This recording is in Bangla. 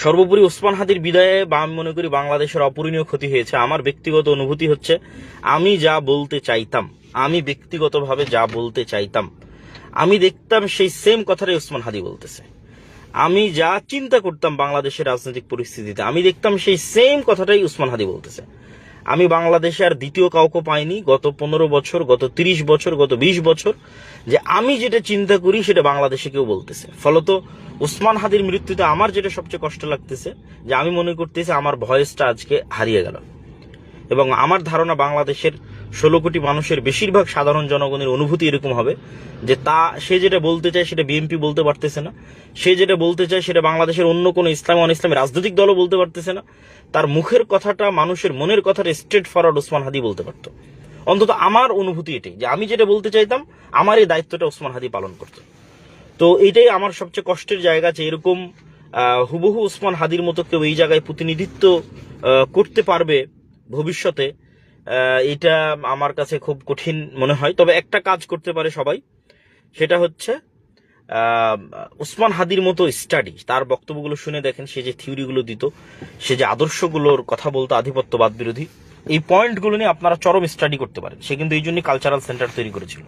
সর্বোপরি ওসমান হাদির বিদায়ে আমি মনে করি বাংলাদেশের অপূরণীয় ক্ষতি হয়েছে। আমার ব্যক্তিগত অনুভূতি হচ্ছে, আমি যা বলতে চাইতাম, আমি ব্যক্তিগতভাবে যা বলতে চাইতাম, আমি দেখতাম সেই সেম কথাটাই ওসমান হাদি বলতেছে। আমি যা চিন্তা করতাম বাংলাদেশের রাজনৈতিক পরিস্থিতিতে, আমি দেখতাম সেই সেম কথাটাই ওসমান হাদি বলতেছে। আমি বাংলাদেশে আর দ্বিতীয় কাউকে পাইনি গত 15 বছর, গত 30 বছর, গত 20 বছর, যে আমি যেটা চিন্তা করি সেটা বাংলাদেশে কেউ বলতেছে। ফলত ওসমান হাদির মৃত্যুতে আমার যেটা সবচেয়ে কষ্ট লাগতেছে, যে আমি মনে করতেছি আমার ভয়েসটা আজকে হারিয়ে গেল। এবং আমার ধারণা বাংলাদেশের 16 কোটি মানুষের বেশিরভাগ সাধারণ জনগণের অনুভূতি এরকম হবে যে সে যেটা বলতে চায় সেটা বিএনপি বলতে পারতেছে না, সে যেটা বলতে চায় সেটা বাংলাদেশের অন্য কোনো ইসলামী অন ইসলামী রাজনৈতিক দলও বলতে পারতেছে না। তার মুখের কথাটা, মানুষের মনের কথাটা স্ট্রেট ফরওয়ার্ড ওসমান হাদি বলতে পারত। অন্তত আমার অনুভূতি এটাই, যে আমি যেটা বলতে চাইতাম আমার এই দায়িত্বটা ওসমান হাদি পালন করত। তো এইটাই আমার সবচেয়ে কষ্টের জায়গা, যে এরকম হুবহু ওসমান হাদির মতো কেউ এই জায়গায় প্রতিনিধিত্ব করতে পারবে ভবিষ্যতে, এটা আমার কাছে খুব কঠিন মনে হয়। তবে একটা কাজ করতে পারে সবাই, সেটা হচ্ছে ওসমান হাদির মতো স্টাডি, তার বক্তব্যগুলো শুনে দেখেন, সে যে থিওরিগুলো দিত, সে যে আদর্শগুলোর কথা বলতো আধিপত্যবাদ বিরোধী, এই পয়েন্টগুলো নিয়ে আপনারা চরম স্টাডি করতে পারেন। সে কিন্তু এই জন্যই কালচারাল সেন্টার তৈরি করেছিল।